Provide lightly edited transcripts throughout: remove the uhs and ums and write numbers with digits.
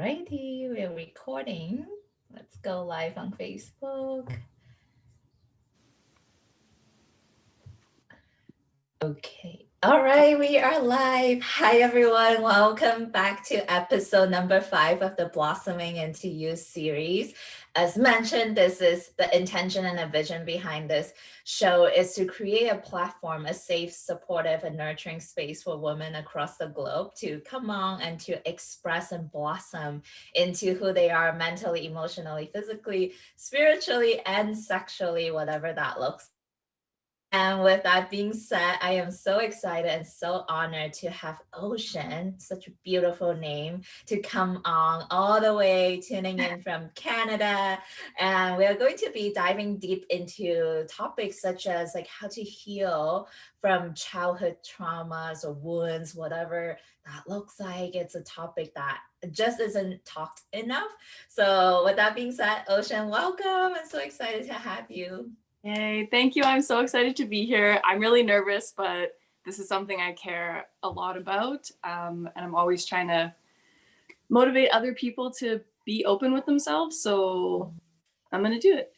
Alrighty, we're recording. Let's go live on Facebook. Okay. All right, we are live. Hi, everyone. Welcome back to episode number 5 of the Blossoming into You series. As mentioned, this is the intention and a vision behind this show is to create a platform, a safe, supportive, and nurturing space for women across the globe to come on and to express and blossom into who they are mentally, emotionally, physically, spiritually, and sexually, whatever that looks. And with that being said, I am so excited and so honored to have Ocean, such a beautiful name, to come on all the way, tuning in from Canada. And we are going to be diving deep into topics such as like how to heal from childhood traumas or wounds, whatever that looks like. It's a topic that just isn't talked enough. So with that being said, Ocean, welcome. I'm so excited to have you. Yay, thank you. I'm so excited to be here. I'm really nervous, but this is something I care a lot about. And I'm always trying to motivate other people to be open with themselves. So I'm going to do it.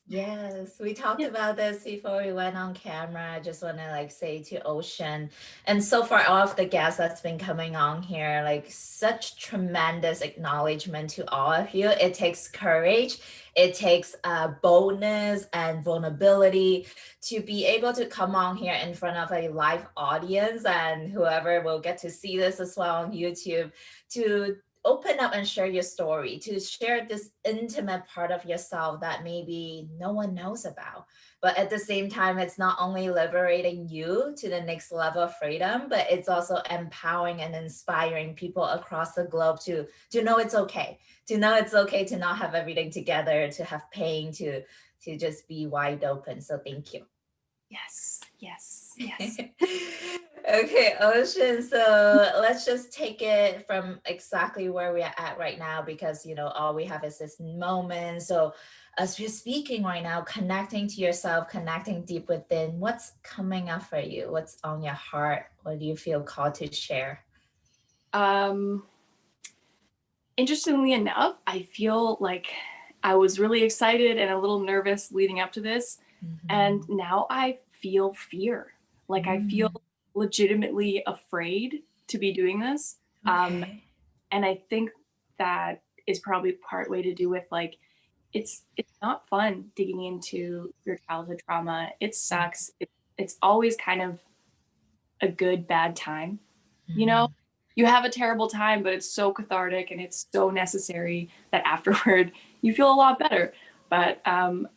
Yes, we talked about this before we went on camera. I just want to say to Ocean, and so far all of the guests that's been coming on here, like such tremendous acknowledgement to all of you. It takes courage, it takes boldness and vulnerability to be able to come on here in front of a live audience, and whoever will get to see this as well on YouTube, to open up and share your story, to share this intimate part of yourself that maybe no one knows about. But at the same time, it's not only liberating you to the next level of freedom, but it's also empowering and inspiring people across the globe to know it's okay, to know it's okay to not have everything together, to have pain, to just be wide open. So thank you. Yes, yes, yes. Okay, Ocean. So let's just take it from exactly where we are at right now, because all we have is this moment. So as we're speaking right now, connecting to yourself, connecting deep within, what's coming up for you? What's on your heart? What do you feel called to share? Interestingly enough, I feel like I was really excited and a little nervous leading up to this. And now I feel fear. Like I feel legitimately afraid to be doing this. Okay. And I think that is probably part way to do with like it's not fun digging into your childhood trauma. It sucks. It's always kind of a good bad time. You know, you have a terrible time, but it's so cathartic and it's so necessary that afterward you feel a lot better. But I'm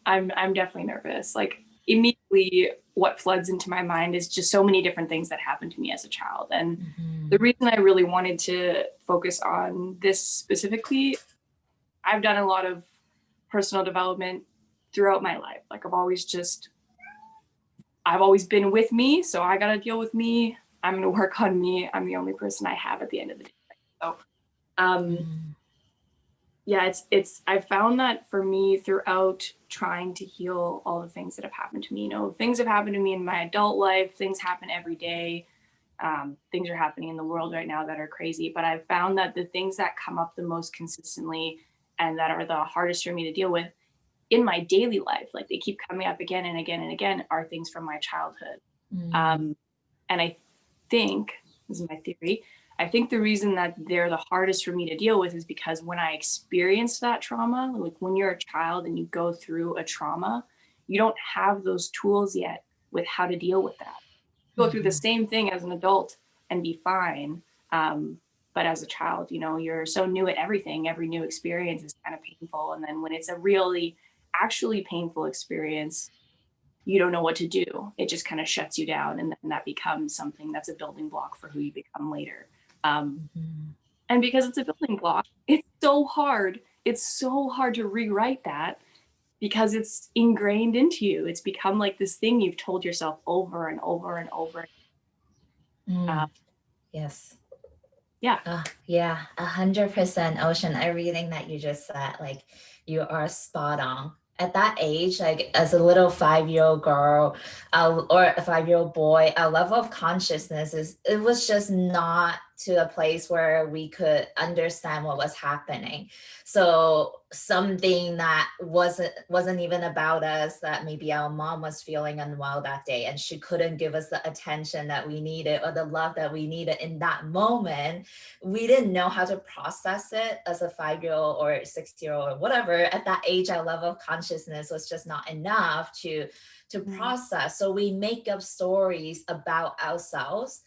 definitely nervous. Like immediately, what floods into my mind is just so many different things that happened to me as a child. And the reason I really wanted to focus on this specifically, I've done a lot of personal development throughout my life. Like I've always been with me, so I got to deal with me. I'm going to work on me. I'm the only person I have at the end of the day. So, yeah, I found that for me throughout trying to heal all the things that have happened to me. Things have happened to me in my adult life. Things happen every day. Things are happening in the world right now that are crazy. But I've found that the things that come up the most consistently and that are the hardest for me to deal with in my daily life, like they keep coming up again and again and again, are things from my childhood. And I think, this is my theory, I think the reason that they're the hardest for me to deal with is because when I experienced that trauma, like when you're a child and you go through a trauma, you don't have those tools yet with how to deal with that. You go through the same thing as an adult and be fine. But as a child, you're so new at everything. Every new experience is kind of painful. And then when it's a really actually painful experience, you don't know what to do. It just kind of shuts you down. And then that becomes something that's a building block for who you become later. And because it's a building block, it's so hard. It's so hard to rewrite that because it's ingrained into you. It's become like this thing you've told yourself over and over and over. Yes. Yeah. Yeah, 100%, Ocean. Everything that you just said, like you are spot on. At that age, like as a little 5-year-old girl, or a 5-year-old boy, our level of consciousness it was just not to a place where we could understand what was happening. So something that wasn't even about us, that maybe our mom was feeling unwell that day and she couldn't give us the attention that we needed or the love that we needed in that moment, we didn't know how to process it as a 5-year-old or 6-year-old or whatever. At that age, our level of consciousness was just not enough to process. So we make up stories about ourselves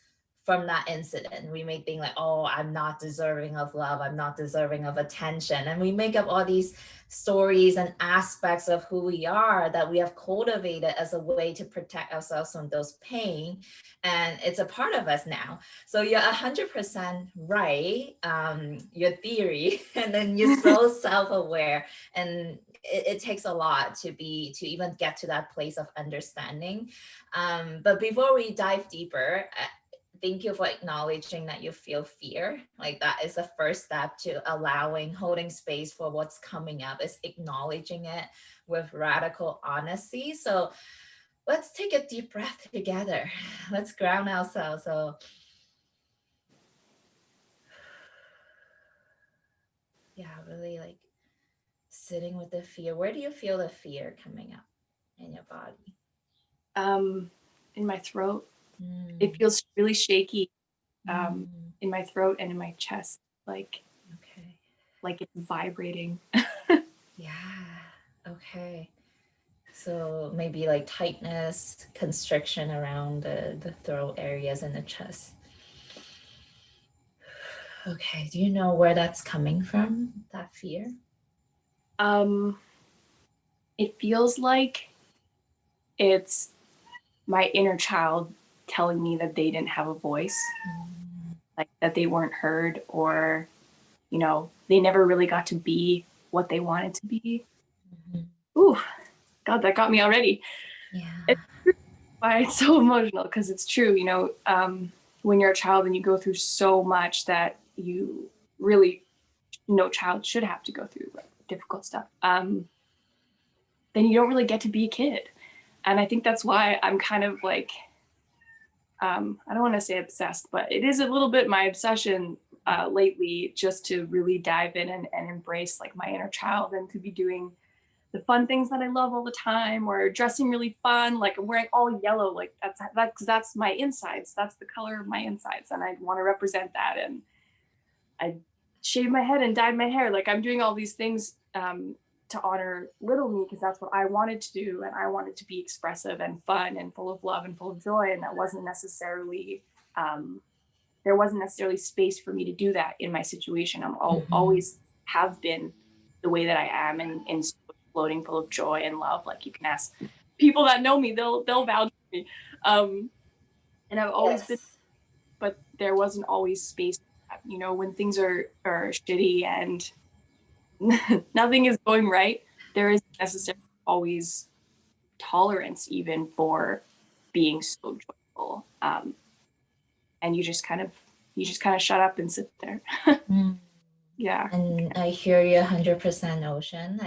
from that incident. We may think like, oh, I'm not deserving of love, I'm not deserving of attention. And we make up all these stories and aspects of who we are that we have cultivated as a way to protect ourselves from those pain. And it's a part of us now. So you're 100% right, your theory. And then you're so self-aware. And it takes a lot to even get to that place of understanding. But before we dive deeper, thank you for acknowledging that you feel fear. Like that is the first step to allowing, holding space for what's coming up, is acknowledging it with radical honesty. So let's take a deep breath together. Let's ground ourselves. So yeah, really like sitting with the fear. Where do you feel the fear coming up in your body? In my throat. It Mm, feels really shaky mm, in my throat and in my chest, okay. like it's vibrating. Yeah. Okay. So maybe like tightness, constriction around the throat areas and the chest. Okay. Do you know where that's coming from? That fear? um, it feels like it's my inner child telling me that they didn't have a voice, Mm, like that they weren't heard, or they never really got to be what they wanted to be. mhm. Ooh, God, that got me already. It's Yeah. why it's so emotional, because it's true. When you're a child and you go through so much that you really, no child should have to go through, like difficult stuff. Then you don't really get to be a kid, and I think that's why I'm kind of like, I don't want to say obsessed, but it is a little bit my obsession lately, just to really dive in and embrace like my inner child, and to be doing the fun things that I love all the time, or dressing really fun, like I'm wearing all yellow, like that's my insides. That's the color of my insides, and I want to represent that. And I shaved my head and dyed my hair. Like I'm doing all these things to honor little me, because that's what I wanted to do, and I wanted to be expressive and fun and full of love and full of joy. And that wasn't necessarily there wasn't necessarily space for me to do that in my situation. Mhm. Always have been the way that I am, and floating full of joy and love. Like you can ask people that know me, they'll vouch for me. Um, and I've always been, Yes. but there wasn't always space for that. When things are shitty and nothing is going right, there is necessarily always tolerance even for being so joyful. And you just kind of shut up and sit there. Mm. Yeah. And I hear you 100% Ocean.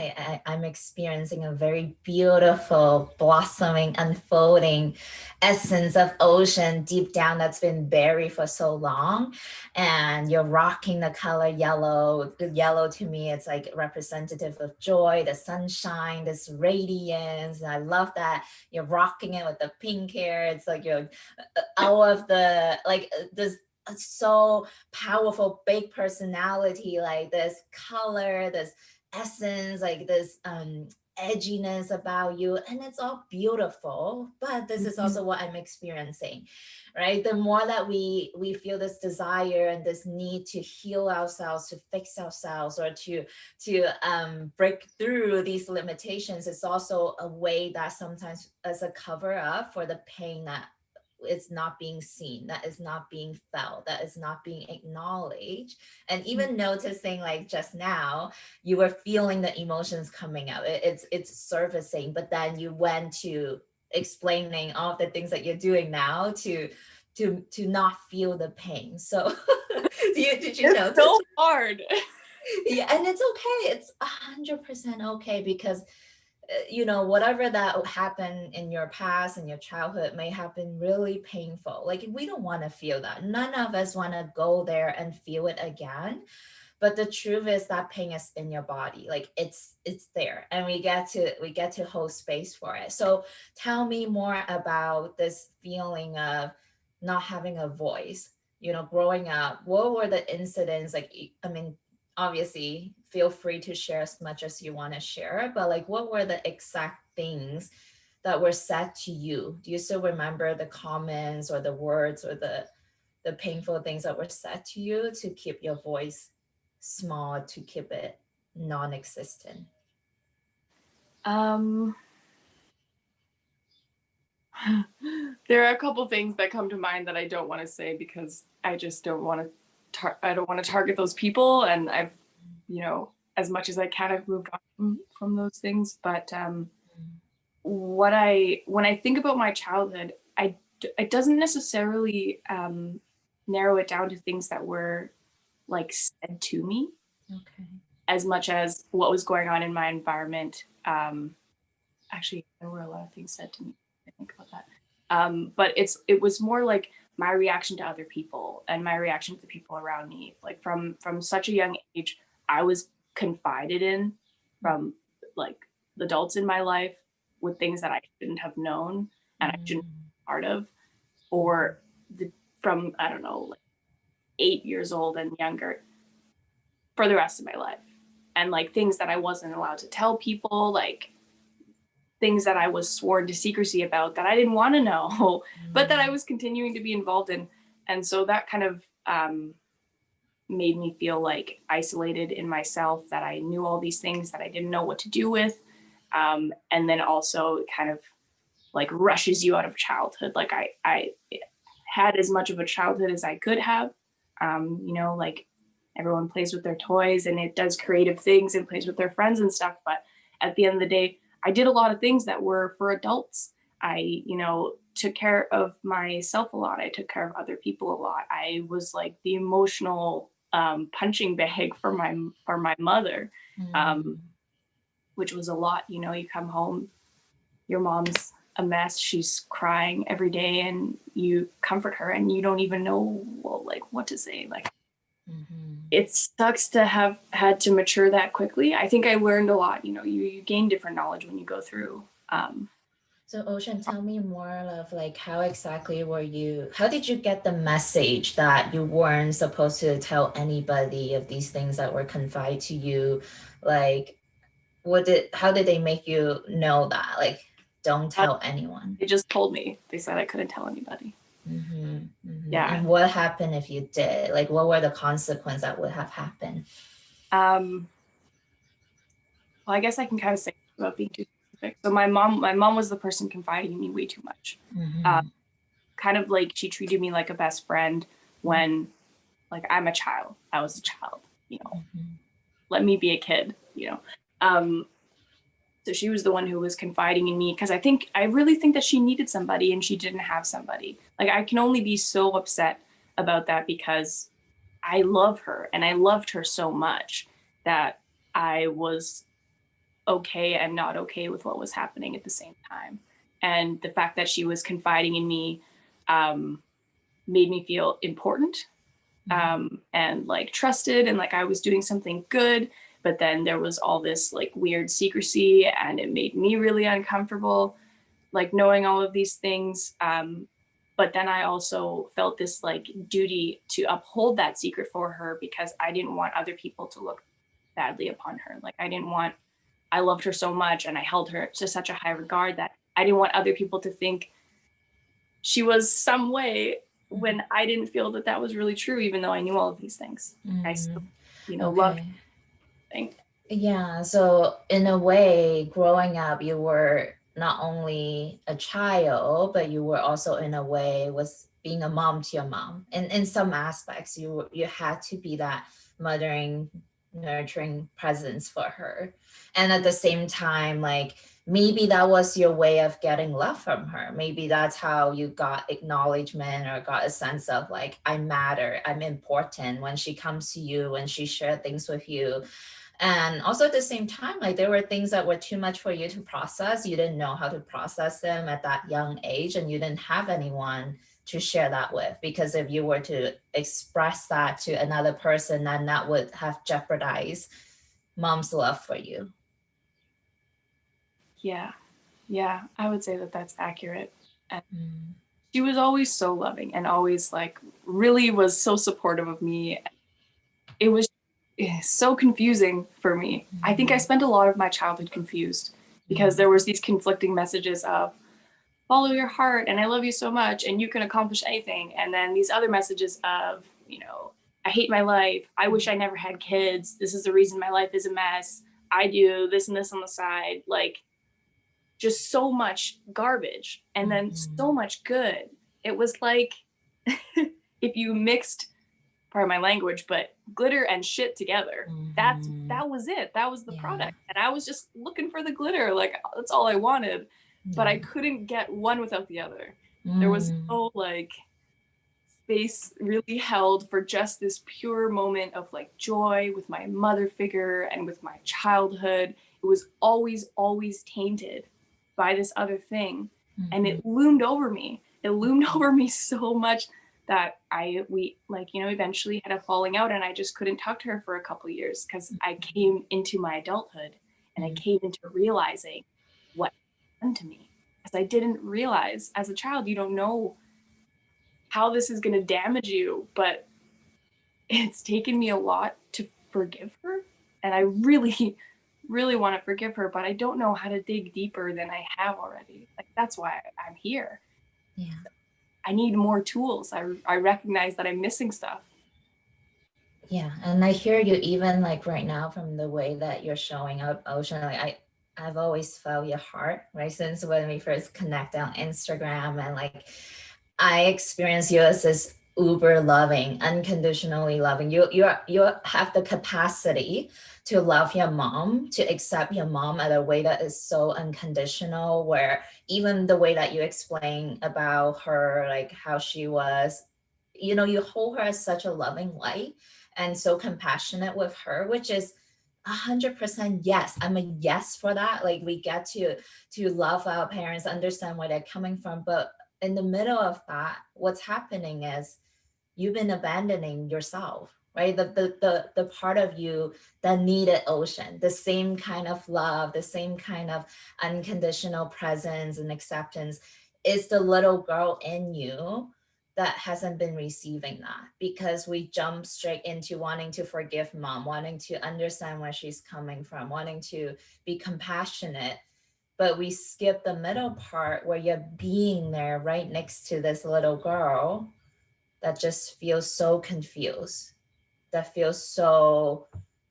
I'm experiencing a very beautiful, blossoming, unfolding essence of ocean deep down that's been buried for so long. And you're rocking the color yellow. The yellow to me, it's like representative of joy, the sunshine, this radiance. And I love that you're rocking it with the pink hair. It's like you're out of the, like this so powerful, big personality, like this color, this essence, like this edginess about you, and it's all beautiful. But this is Mhm. also what I'm experiencing, right? The more that we feel this desire and this need to heal ourselves, to fix ourselves, or to break through these limitations, it's also a way that sometimes as a cover up for the pain that is not being seen, that is not being felt, that is not being acknowledged. And even noticing, like just now, you were feeling the emotions coming out. It's surfacing, but then you went to explaining all of the things that you're doing now to not feel the pain. So did you It's notice? so hard. Yeah, and it's okay. It's 100% okay because whatever that happened in your past and your childhood may have been really painful. Like, we don't want to feel that. None of us want to go there and feel it again. But the truth is that pain is in your body. Like, it's there, and we get to hold space for it. So tell me more about this feeling of not having a voice. Growing up, what were the incidents? Like, I mean, obviously feel free to share as much as you want to share, but like, what were the exact things that were said to you? Do you still remember the comments or the words or the painful things that were said to you to keep your voice small, to keep it non-existent? Um, there are a couple things that come to mind that I don't want to say because I just don't want to. I don't want to target those people, and I've, as much as I can, I've moved on from those things. But when I think about my childhood, it doesn't necessarily narrow it down to things that were like said to me, Okay. as much as what was going on in my environment. Actually, there were a lot of things said to me. I think about that. But it was more like my reaction to other people and my reaction to the people around me. Like from such a young age, I was confided in from like the adults in my life with things that I shouldn't have known and I shouldn't be part of, or from, I don't know, like 8 years old and younger for the rest of my life. And like things that I wasn't allowed to tell people, like things that I was sworn to secrecy about that I didn't want to know, but that I was continuing to be involved in. And so that kind of made me feel like isolated in myself, that I knew all these things that I didn't know what to do with. And then also kind of like rushes you out of childhood. Like I had as much of a childhood as I could have. Like everyone plays with their toys and it does creative things and plays with their friends and stuff. But at the end of the day, I did a lot of things that were for adults. I, took care of myself a lot. I took care of other people a lot. I was like the emotional punching bag for my mother, um, which was a lot. You come home, your mom's a mess. She's crying every day, and you comfort her, and you don't even know, well, like what to say. Like, it sucks to have had to mature that quickly. I think I learned a lot. You gain different knowledge when you go through. So Ocean, tell me more of like, how did you get the message that you weren't supposed to tell anybody of these things that were confided to you? Like, how did they make you know that? Like, don't tell anyone. They just told me. They said I couldn't tell anybody. Yeah. And what happened if you did? Like, what were the consequences that would have happened? Well, I guess I can kind of say about being too specific. So my mom was the person confiding in me way too much. Kind of like she treated me like a best friend when, like, I was a child, let me be a kid. So she was the one who was confiding in me because I really think that she needed somebody and she didn't have somebody. Like, I can only be so upset about that because I love her and I loved her so much that I was okay and not okay with what was happening at the same time. And the fact that she was confiding in me made me feel important, and like trusted, and like I was doing something good. But then there was all this like weird secrecy, and it made me really uncomfortable, like knowing all of these things. But then I also felt this like duty to uphold that secret for her because I didn't want other people to look badly upon her. Like, I loved her so much and I held her to such a high regard that I didn't want other people to think she was some way when I didn't feel that that was really true, even though I knew all of these things. I still, loved thing. Yeah, so in a way, growing up, you were not only a child, but you were also in a way was being a mom to your mom. And in some aspects, you had to be that mothering, nurturing presence for her. And at the same time, like, maybe that was your way of getting love from her. Maybe that's how you got acknowledgement or got a sense of like, I matter, I'm important when she comes to you, when she shared things with you. And also at the same time, like there were things that were too much for you to process. You didn't know how to process them at that young age, and you didn't have anyone to share that with, because if you were to express that to another person, then that would have jeopardized mom's love for you. Yeah. Yeah. I would say that that's accurate. And Mm. she was always so loving and always like really was so supportive of me. It was so confusing for me. I think I spent a lot of my childhood confused because there was these conflicting messages of follow your heart and I love you so much and you can accomplish anything. And then these other messages of, I hate my life. I wish I never had kids. This is the reason my life is a mess. I do this and this on the side. Like just so much garbage and then so much good. It was like if you mixed, pardon my language, but glitter and shit together. That was it. That was the product. And I was just looking for the glitter. Like that's all I wanted. But I couldn't get one without the other. There was no like space really held for just this pure moment of like joy with my mother figure and with my childhood. It was always, always tainted by this other thing. And it loomed over me. It loomed over me so much that we eventually had a falling out and I just couldn't talk to her for a couple of years because I came into my adulthood and I came into realizing what happened to me. Because I didn't realize as a child, you don't know how this is going to damage you, but it's taken me a lot to forgive her. And I really, really want to forgive her, but I don't know how to dig deeper than I have already. Like, that's why I'm here. Yeah. I need more tools. I recognize that I'm missing stuff. Yeah, and I hear you even like right now from the way that you're showing up emotionally. I've always felt your heart, right? Since when we first connect on Instagram, and like I experience you as this uber loving, unconditionally loving. You have the capacity to love your mom, to accept your mom in a way that is so unconditional, where even the way that you explain about her, like how she was, you hold her as such a loving light and so compassionate with her, which is 100% yes. I'm a yes for that. Like we get to love our parents, understand where they're coming from, but in the middle of that, what's happening is you've been abandoning yourself, right? The part of you that needed ocean, the same kind of love, the same kind of unconditional presence and acceptance, is the little girl in you that hasn't been receiving that, because we jump straight into wanting to forgive mom, wanting to understand where she's coming from, wanting to be compassionate, but we skip the middle part where you're being there right next to this little girl that just feels so confused, that feels so,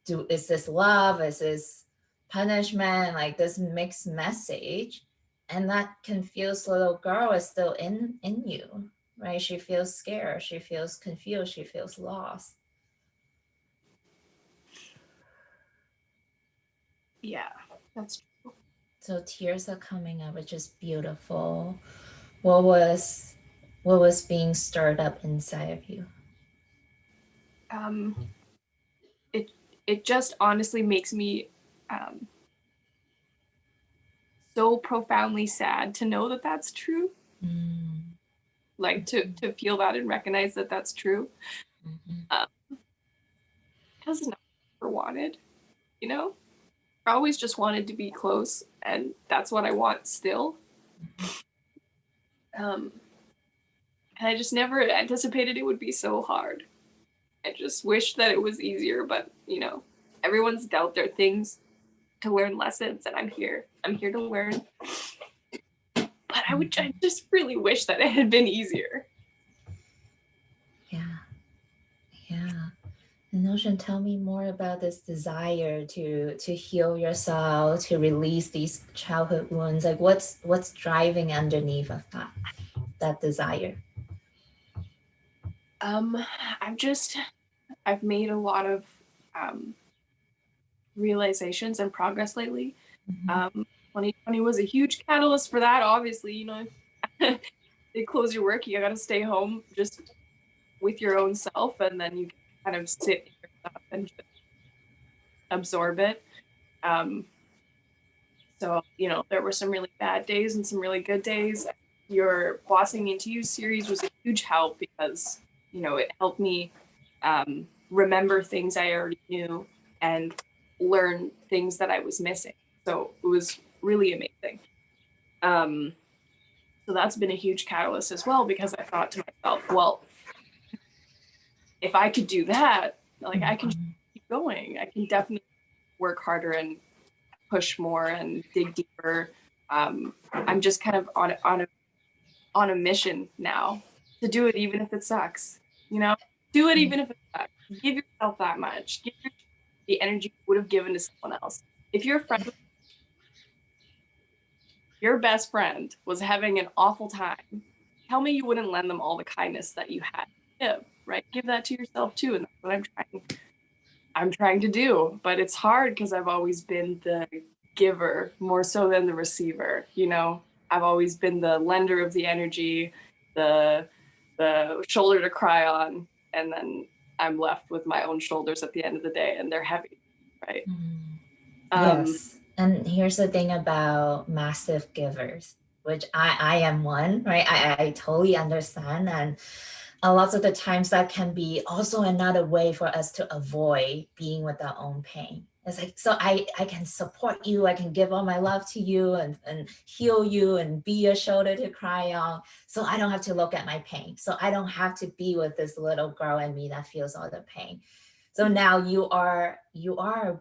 is this love, is this punishment, like this mixed message. And that confused little girl is still in you, right? She feels scared, she feels confused, she feels lost. Yeah, that's true. So tears are coming up, which is beautiful. What was being stirred up inside of you? Um, it it just honestly makes me um, so profoundly sad to know that that's true. Mm. Like to feel that and recognize that that's true. Mhm. Um, because it's not what I ever wanted, you know. I always just wanted to be close, and that's what I want still. Um, and I just never anticipated it would be so hard. I just wish that it was easier, but everyone's dealt their things to learn lessons, and I'm here. I'm here to learn. But I just really wish that it had been easier. Yeah, yeah. And Ocean, tell me more about this desire to heal yourself, to release these childhood wounds. Like what's driving underneath of that desire? Um, I've just I've made a lot of um, realizations and progress lately. Mhm. 2020 was a huge catalyst for that. Obviously, they close your work, you got to stay home just with your own self, and then you kind of sit in your stuff and just absorb it. So, there were some really bad days and some really good days. Your Blossoming into You series was a huge help because, it helped me remember things I already knew and learn things that I was missing. So it was really amazing. So that's been a huge catalyst as well, because I thought to myself, well, if I could do that, like I can keep going. I can definitely work harder and push more and dig deeper. I'm just kind of on a mission now to do it, even if it sucks. Do it even if it sucks. Give yourself that much. Give yourself the energy you would have given to someone else. If your best friend was having an awful time, tell me you wouldn't lend them all the kindness that you had to give, right? Give that to yourself too, and that's what I'm trying to do. But it's hard because I've always been the giver more so than the receiver. I've always been the lender of the energy, the shoulder to cry on, and then I'm left with my own shoulders at the end of the day, and they're heavy, right? Yes. And here's the thing about massive givers, which I am one, right? I totally understand. And a lot of the times that can be also another way for us to avoid being with our own pain. It's like, so I can support you, I can give all my love to you and heal you and be your shoulder to cry on. So I don't have to look at my pain. So I don't have to be with this little girl in me that feels all the pain. So now you are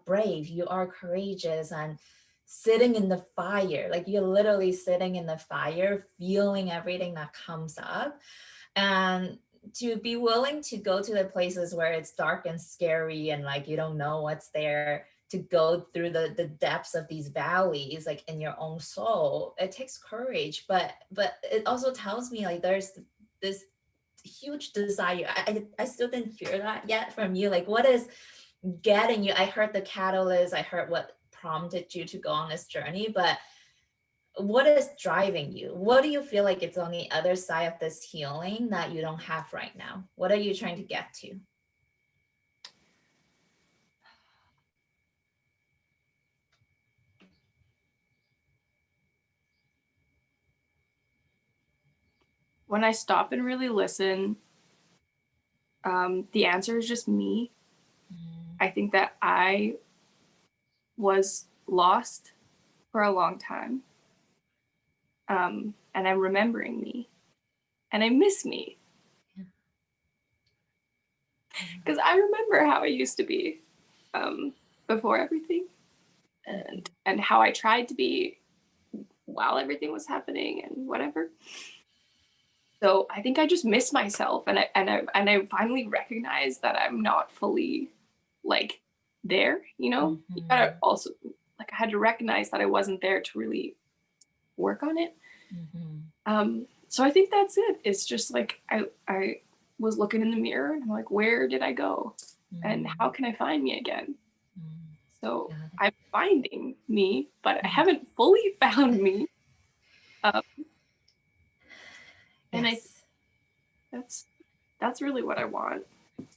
brave, you are courageous and sitting in the fire, like you're literally sitting in the fire, feeling everything that comes up. And to be willing to go to the places where it's dark and scary and like you don't know what's there, to go through the depths of these valleys like in your own soul, it takes courage, but it also tells me like there's this huge desire. I still didn't hear that yet from you. Like what is getting you? I heard the catalyst, I heard what prompted you to go on this journey, but what is driving you? What do you feel like it's on the other side of this healing that you don't have right now? What are you trying to get to? When I stop and really listen, the answer is just me. I think that I was lost for a long time. And I'm remembering me. And I miss me. Because I remember how I used to be before everything. And how I tried to be while everything was happening and whatever. So I think I just miss myself, and I finally recognized that I'm not fully like there. You gotta also, like, I had to recognize that I wasn't there to really work on it. So I think that's it. It's just like I was looking in the mirror and I'm like, where did I go, and how can I find me again? So I'm finding me, but I haven't fully found me. And I that's really what I want.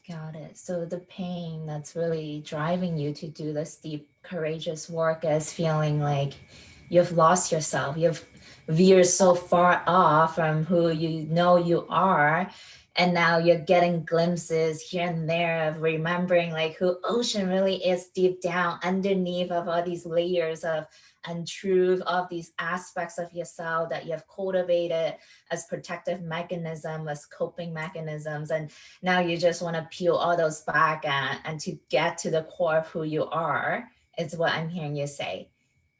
Got it. So the pain that's really driving you to do this deep, courageous work is feeling like you've lost yourself. You've veered so far off from who you know you are. And now you're getting glimpses here and there of remembering like who Ocean really is deep down underneath of all these layers of untruth, of these aspects of yourself that you have cultivated as protective mechanism, as coping mechanisms. And now you just want to peel all those back and to get to the core of who you are, is what I'm hearing you say.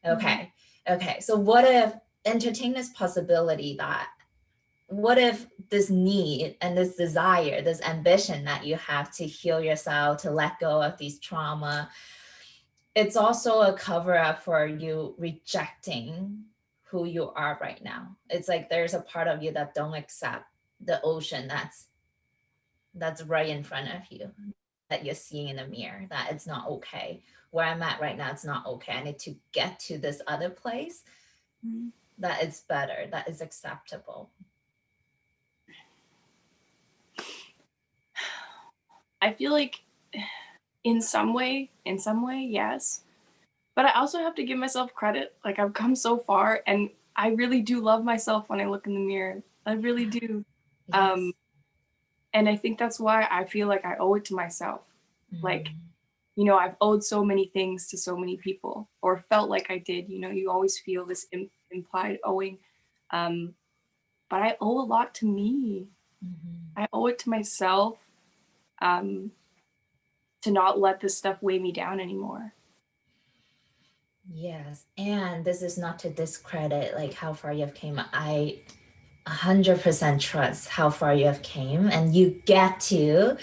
Okay. Okay. So what if entertain this possibility that what if this need and this desire, this ambition that you have to heal yourself, to let go of these trauma, it's also a cover up for you rejecting who you are right now. It's like there's a part of you that don't accept the Ocean that's right in front of you, that you're seeing in the mirror, that it's not okay. Where I'm at right now, it's not okay. I need to get to this other place that is better, that is acceptable. I feel like in some way, yes. But I also have to give myself credit. Like, I've come so far, and I really do love myself when I look in the mirror. I really do. Yes. And I think that's why I feel like I owe it to myself. Like, you know, I've owed so many things to so many people, or felt like I did. You know, you always feel this implied owing. But I owe a lot to me. I owe it to myself, to not let this stuff weigh me down anymore. Yes. And this is not to discredit like how far you've came. I 100% trust how far you have came, and you get to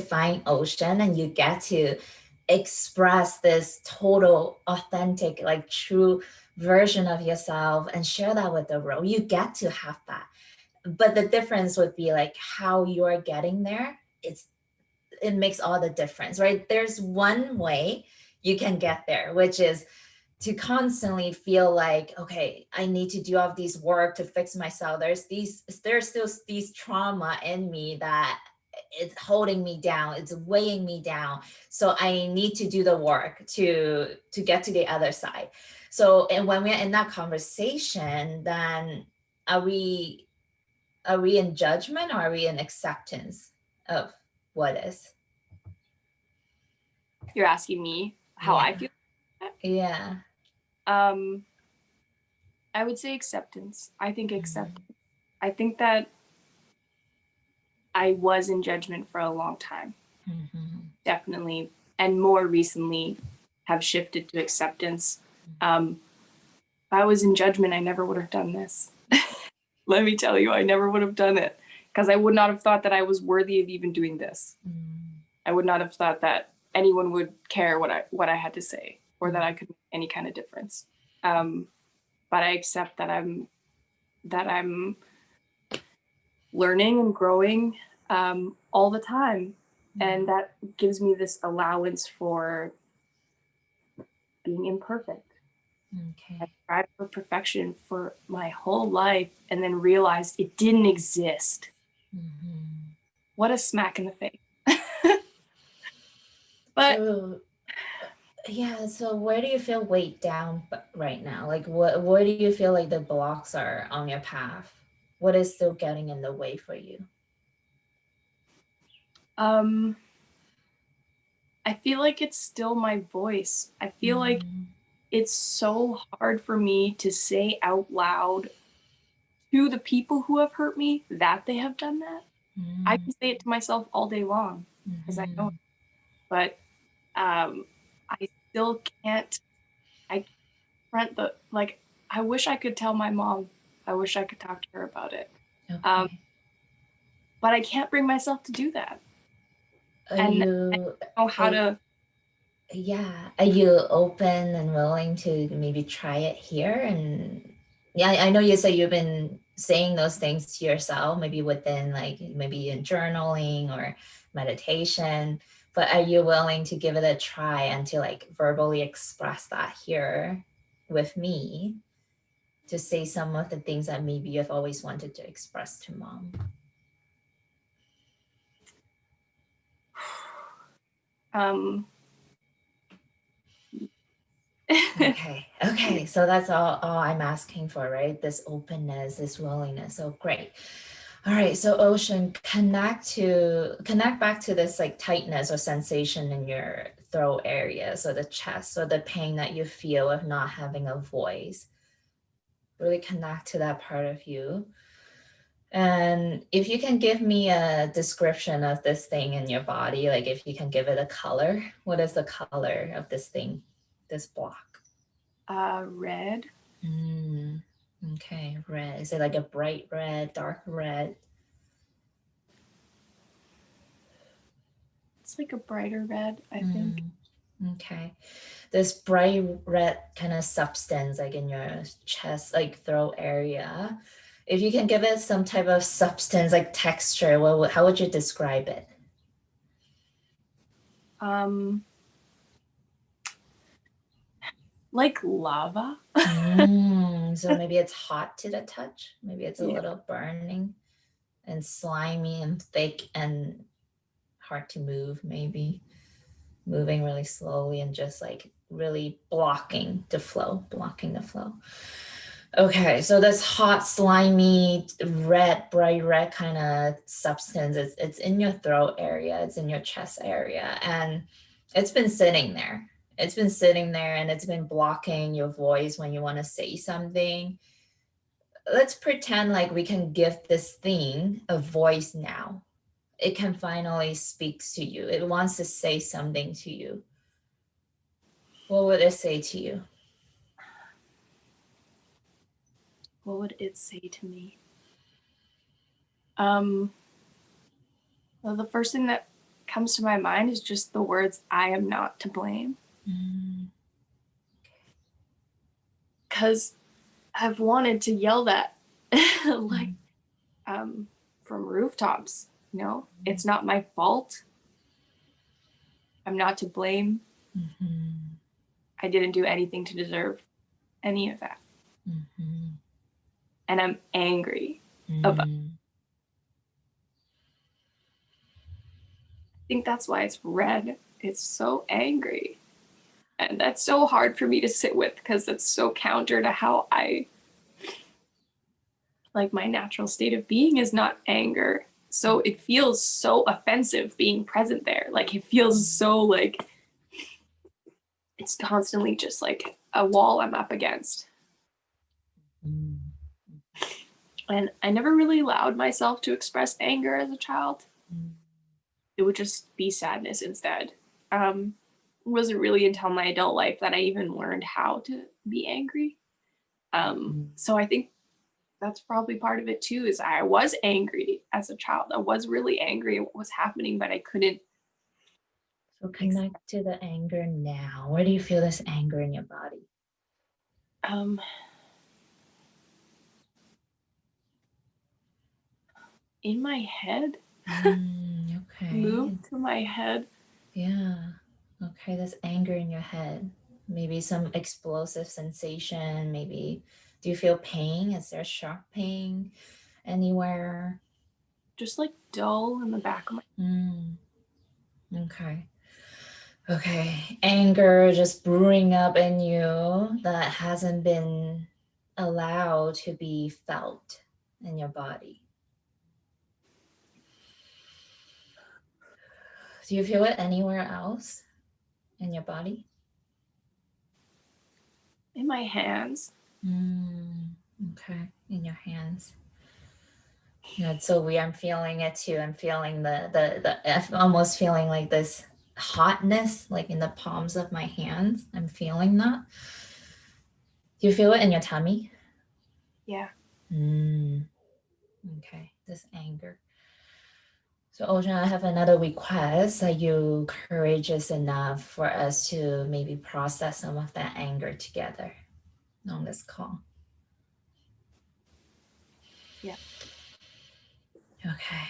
find Ocean, and you get to express this total authentic like true version of yourself and share that with the world. You get to have that, but the difference would be like how you're getting there. It makes all the difference, right? There's one way you can get there, which is to constantly feel like, okay, I need to do all these work to fix myself. There's still these trauma in me that it's holding me down, it's weighing me down. So I need to do the work to get to the other side. So, and when we're in that conversation, then are we are we in judgment, or are we in acceptance of what is? You're asking me how I Yeah. feel? Yeah. Um, I would say acceptance. I think acceptance. I think that I was in judgment for a long time, definitely, and more recently have shifted to acceptance. If I was in judgment, I never would have done this. Let me tell you, I never would have done it, because I would not have thought that I was worthy of even doing this. I would not have thought that anyone would care what I had to say, or that I could make any kind of difference. But I accept that I'm learning and growing, all the time, and that gives me this allowance for being imperfect. Okay. I tried for perfection for my whole life, and then realized it didn't exist. What a smack in the face. But So yeah, so where do you feel weighed down right now? Like what do you feel like the blocks are on your path? What is still getting in the way for you? um, I feel like it's still my voice. I feel like it's so hard for me to say out loud to the people who have hurt me that they have done that. I can say it to myself all day long, because I know it. But I still can't. I can't the like. I wish I could tell my mom. I wish I could talk to her about it. Um, Okay. but I can't bring myself to do that. Are And I you don't know how are, to. yeah, are you open and willing to maybe try it here? And yeah, I know you say you've been saying those things to yourself, maybe within like maybe in journaling or meditation, but are you willing to give it a try and to like verbally express that here with me, to say some of the things that maybe you've always wanted to express to mom? Um, Okay. Okay. So that's all I'm asking for, right? This openness, this willingness. So great. All right. So Ocean, connect back to this like tightness or sensation in your throat area. So the chest, so the pain that you feel of not having a voice. Really connect to that part of you. And if you can give me a description of this thing in your body, like if you can give it a color, what is the color of this thing, this block? red. Mm, okay, red. Is it like a bright red, dark red? It's like a brighter red, I think. Mm, okay. This bright red kind of substance, like in your chest, like throat area. If you can give it some type of substance, like texture, how would you describe it? Um, like lava. So maybe it's hot to the touch. Maybe it's a Yeah. little burning and slimy and thick and hard to move, maybe. moving really slowly and just like really blocking the flow. Okay, so this hot, slimy, red, bright red kind of substance, it's in your throat area, it's in your chest area, and it's been sitting there. It's been sitting there and it's been blocking your voice when you want to say something. Let's pretend like we can give this thing a voice now. It can finally speak to you. It wants to say something to you. What would it say to you? What would it say to me? Well, the first thing that comes to my mind is just the words, I am not to blame. Because I've wanted to yell that like from rooftops, you know, it's not my fault. I'm not to blame. I didn't do anything to deserve any of that. And I'm angry about it. I think that's why it's red. It's so angry. And that's so hard for me to sit with because that's so counter to how I, like, my natural state of being is not anger. So it feels so offensive being present there. Like, it feels so like it's constantly just like a wall I'm up against. And I never really allowed myself to express anger as a child. It would just be sadness instead. It wasn't really until my adult life that I even learned how to be angry. So I think that's probably part of it too, is I was angry as a child. I was really angry at what was happening, but I couldn't. So connect to the anger now. Where do you feel this anger in your body? In my head. Okay. Move to my head. Yeah. Okay, this anger in your head. Maybe some explosive sensation. Maybe do you feel pain? Is there sharp pain anywhere? Just like dull in the back of my. Okay. Okay. Anger just brewing up in you that hasn't been allowed to be felt in your body. Do you feel it anywhere else in your body? In my hands. Okay, in your hands. Yeah, it's so weird. I'm feeling it too. I'm feeling I'm almost feeling like this hotness, like in the palms of my hands. I'm feeling that. Do you feel it in your tummy? Yeah. Okay, this anger. So, Ocean, I have another request. Are you courageous enough for us to maybe process some of that anger together on this call? Yeah. Okay.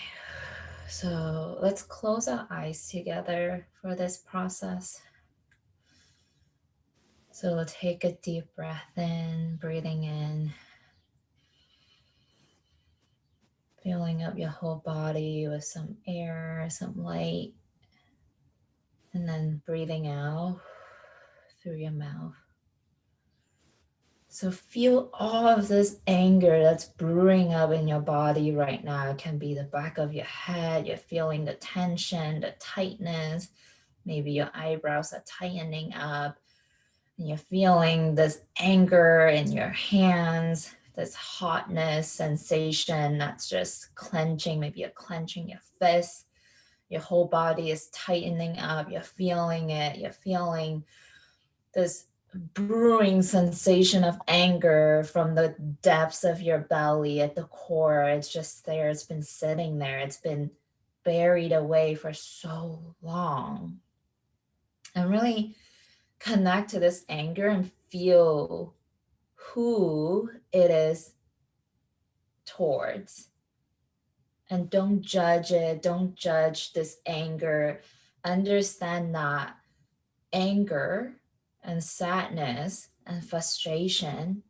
So let's close our eyes together for this process. So we'll take a deep breath in, breathing in, filling up your whole body with some air, some light, and then breathing out through your mouth. So feel all of this anger that's brewing up in your body right now. It can be the back of your head. You're feeling the tension, the tightness. Maybe your eyebrows are tightening up. And you're feeling this anger in your hands, this hotness sensation that's just clenching. Maybe you're clenching your fist. Your whole body is tightening up. You're feeling it. You're feeling this brewing sensation of anger from the depths of your belly at the core. It's just there. It's been sitting there. It's been buried away for so long. And really connect to this anger and feel who it is towards. And don't judge it. Don't judge this anger. Understand that anger and sadness and frustration,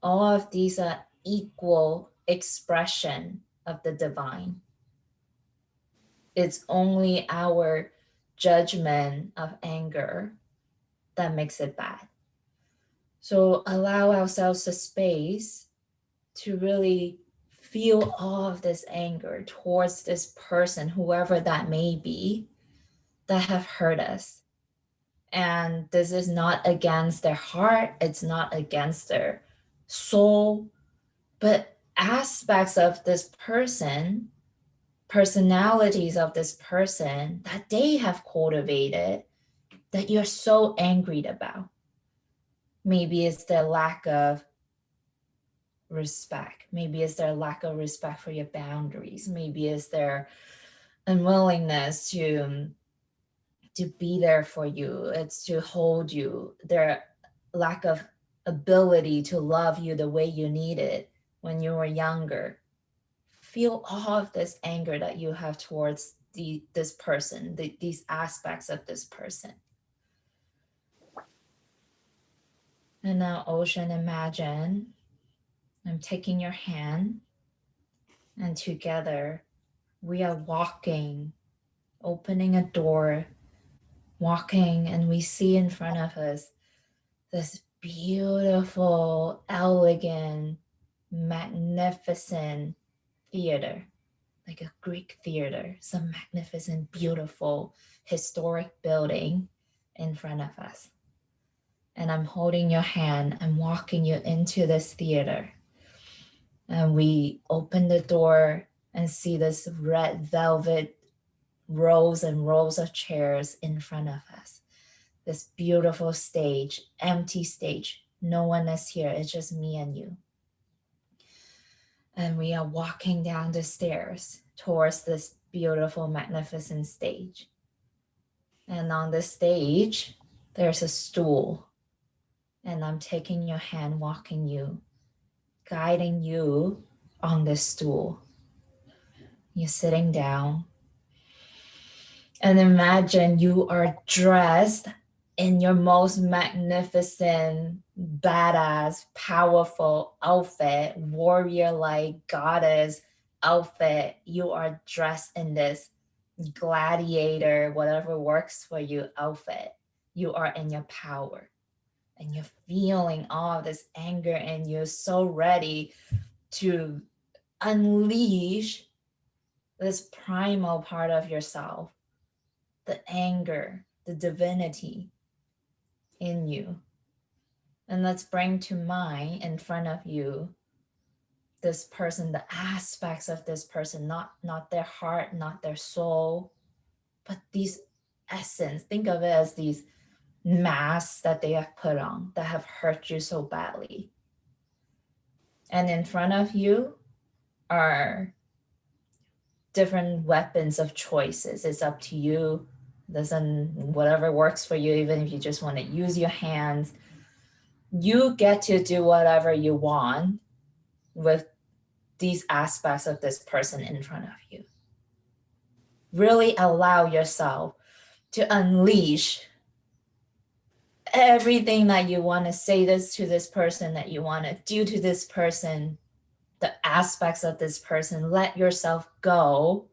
all of these are equal expression of the divine. It's only our judgment of anger that makes it bad. So allow ourselves a space to really feel all of this anger towards this person, whoever that may be, that have hurt us. And this is not against their heart, it's not against their soul, but aspects of this person, personalities of this person that they have cultivated that you're so angry about. Maybe it's their lack of respect. Maybe it's their lack of respect for your boundaries. Maybe it's their unwillingness to be there for you. It's to hold you. Their lack of ability to love you the way you needed when you were younger. Feel all of this anger that you have towards this person, these aspects of this person. And now, Ocean, imagine I'm taking your hand, and together we are walking, opening a door, walking, and we see in front of us this beautiful, elegant, magnificent theater, like a Greek theater, some magnificent, beautiful, historic building in front of us. And I'm holding your hand, I'm walking you into this theater. And we open the door and see this red velvet rows and rows of chairs in front of us. This beautiful stage, empty stage. No one is here, it's just me and you. And we are walking down the stairs towards this beautiful, magnificent stage. And on the stage, there's a stool. And I'm taking your hand, walking you, guiding you on this stool. You're sitting down. And imagine you are dressed in your most magnificent, badass, powerful outfit, warrior like goddess outfit. You are dressed in this gladiator, whatever works for you outfit. You are in your power and you're feeling all of this anger and you're so ready to unleash this primal part of yourself, the anger, the divinity in you. And let's bring to mind in front of you this person, the aspects of this person, not their heart, not their soul, but these essence. Think of it as these masks that they have put on that have hurt you so badly. And in front of you are different weapons of choices. It's up to you. Doesn't whatever works for you, even if you just want to use your hands, you get to do whatever you want with these aspects of this person in front of you. Really allow yourself to unleash everything that you want to say this to this person, that you want to do to this person, the aspects of this person. Let yourself go.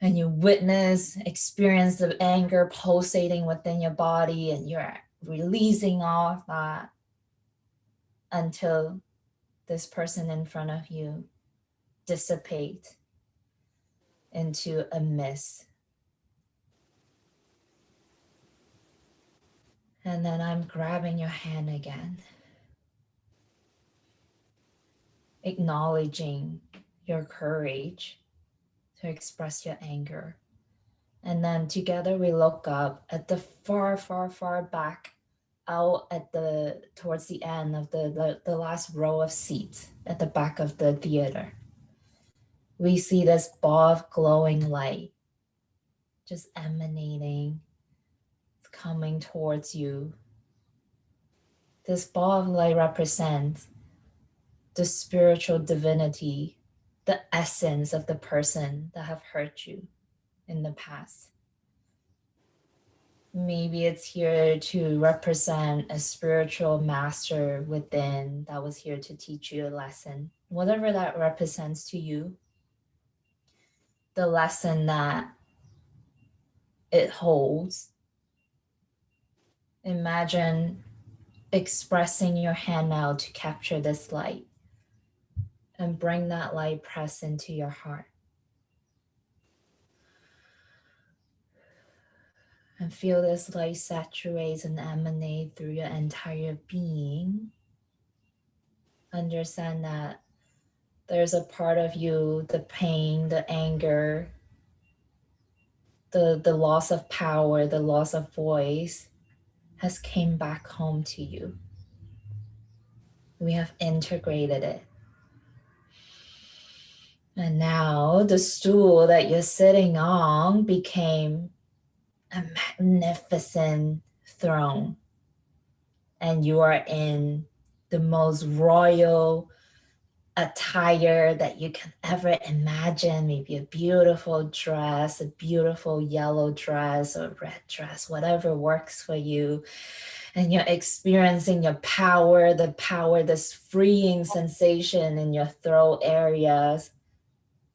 And you witness, experience the anger pulsating within your body, and you're releasing all of that until this person in front of you dissipate into a mist. And then I'm grabbing your hand again, acknowledging your courage to express your anger. And then together we look up at the far, far, far back, out at the towards the end of the last row of seats at the back of the theater. We see this ball of glowing light just emanating, coming towards you. This ball of light represents the spiritual divinity, the essence of the person that have hurt you in the past. Maybe it's here to represent a spiritual master within that was here to teach you a lesson. Whatever that represents to you, the lesson that it holds. Imagine expressing your hand out to capture this light and bring that light press into your heart. And feel this light saturate and emanate through your entire being. Understand that there's a part of you, the pain, the anger, the loss of power, the loss of voice has came back home to you. We have integrated it. And now the stool that you're sitting on became a magnificent throne. And you are in the most royal attire that you can ever imagine. Maybe a beautiful dress, a beautiful yellow dress or red dress, whatever works for you. And you're experiencing your power, this freeing sensation in your throat areas,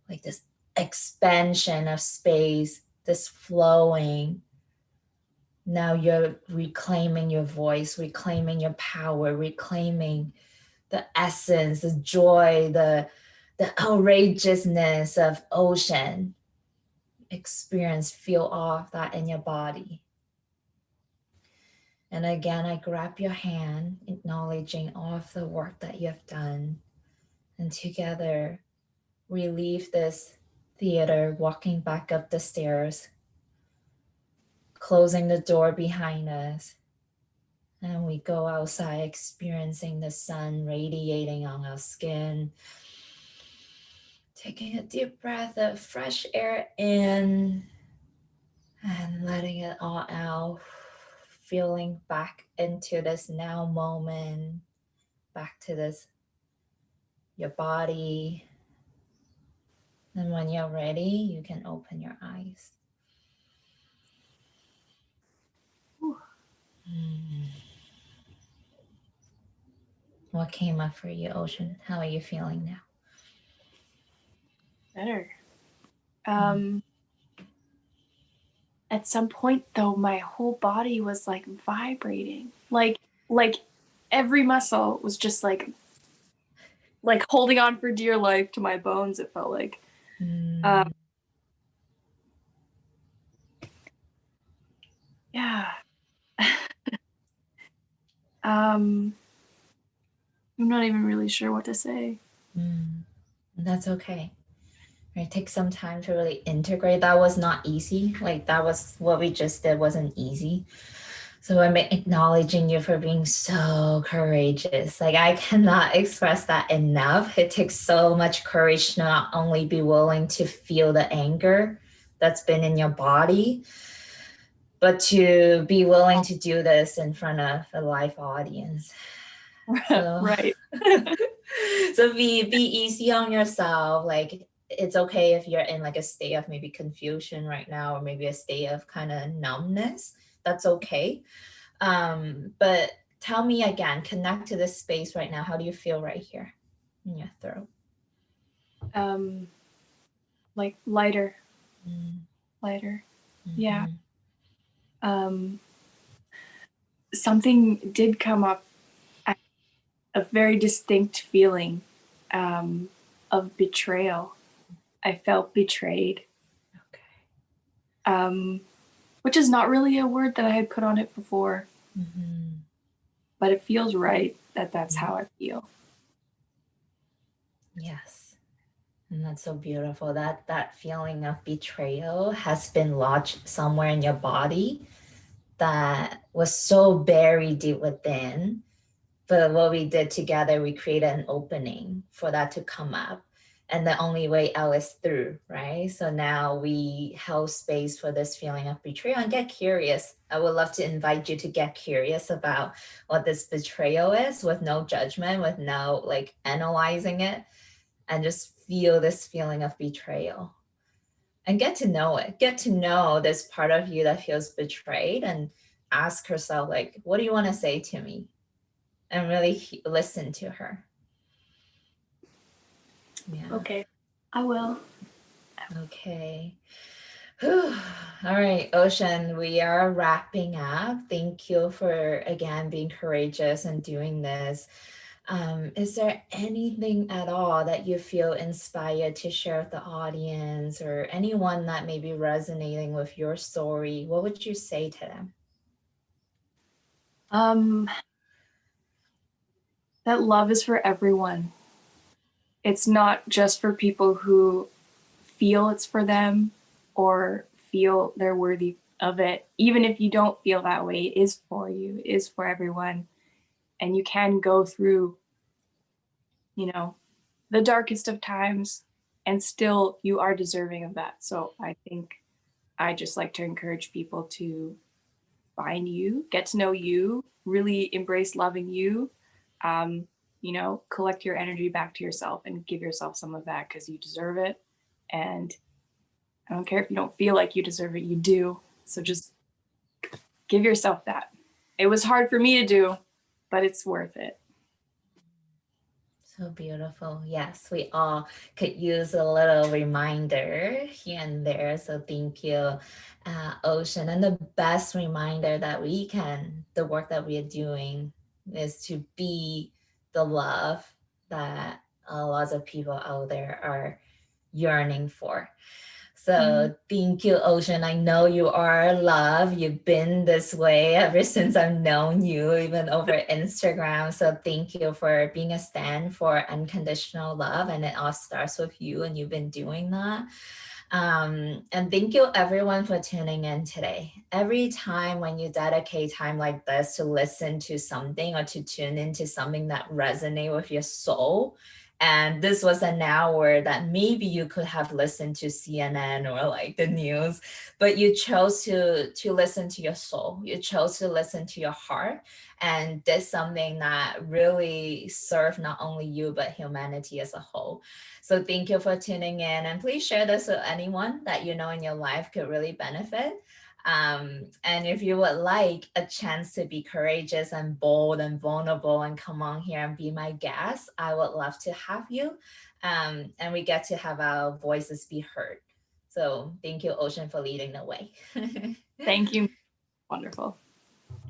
like this expansion of space, this flowing. Now you're reclaiming your voice, reclaiming your power, reclaiming the essence, the joy, the outrageousness of ocean. Experience, feel all of that in your body. And again, I grab your hand, acknowledging all of the work that you have done. And together, we leave this theater, walking back up the stairs, closing the door behind us. And we go outside, experiencing the sun radiating on our skin. Taking a deep breath of fresh air in and letting it all out. Feeling back into this now moment, back to this, your body. And when you're ready, you can open your eyes. What came up for you, Ocean? How are you feeling now? Better. At some point though, my whole body was like vibrating. Like every muscle was just like holding on for dear life to my bones, it felt like. Yeah. I'm not even really sure what to say. That's okay. Right, take some time to really integrate. That was not easy. Like that was what we just did wasn't easy. So I'm acknowledging you for being so courageous. Like I cannot express that enough. It takes so much courage to not only be willing to feel the anger that's been in your body, but to be willing to do this in front of a live audience. So, right. So be easy on yourself. Like it's okay if you're in like a state of maybe confusion right now, or maybe a state of kind of numbness. That's okay. But tell me again, connect to this space right now. How do you feel right here in your throat? Like lighter. Lighter. Mm-hmm. Yeah. Something did come up, a very distinct feeling of betrayal. I felt betrayed. Okay. Which is not really a word that I had put on it before. But it feels right that that's how I feel. Yes. And that's so beautiful. That feeling of betrayal has been lodged somewhere in your body that was so buried deep within. But what we did together, we created an opening for that to come up. And the only way out is through, right? So now we held space for this feeling of betrayal and get curious. I would love to invite you to get curious about what this betrayal is with no judgment, with no like analyzing it, and just feel this feeling of betrayal and get to know it. Get to know this part of you that feels betrayed and ask herself, like, what do you want to say to me? And really listen to her. Yeah. Okay, I will. Okay. Whew. All right, Ocean, we are wrapping up. Thank you for again being courageous and doing this. Is there anything at all that you feel inspired to share with the audience or anyone that may be resonating with your story? What would you say to them? Um, that love is for everyone. It's not just for people who feel it's for them or feel they're worthy of it. Even if you don't feel that way, it is for you, it is for everyone. And you can go through, you know, the darkest of times and still you are deserving of that. So I think I just like to encourage people to find you, get to know you, really embrace loving you. Um, collect your energy back to yourself and give yourself some of that because you deserve it. And I don't care if you don't feel like you deserve it, you do. So just give yourself that. It was hard for me to do, but it's worth it. So beautiful. Yes, we all could use a little reminder here and there. So thank you, Ocean. And the best reminder that we can, the work that we are doing is to be the love that lots of people out there are yearning for. Mm. So thank you, Ocean. I know you are love. You've been this way ever since I've known you, even over Instagram. So thank you for being a stand for unconditional love. And it all starts with you, and you've been doing that. And thank you everyone for tuning in today. Every time when you dedicate time like this to listen to something or to tune into something that resonate with your soul, and this was an hour that maybe you could have listened to CNN or like the news, but you chose to listen to your soul. You chose to listen to your heart, and did something that really served not only you but humanity as a whole. So thank you for tuning in, and please share this with anyone that you know in your life could really benefit. And if you would like a chance to be courageous and bold and vulnerable and come on here and be my guest, I would love to have you. And we get to have our voices be heard. So thank you, Ocean, for leading the way. Thank you. Wonderful.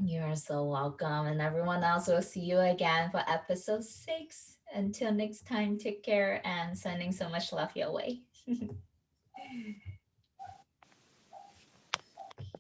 You are so welcome. And everyone else, will see you again for episode 6. Until next time, take care and sending so much love your way.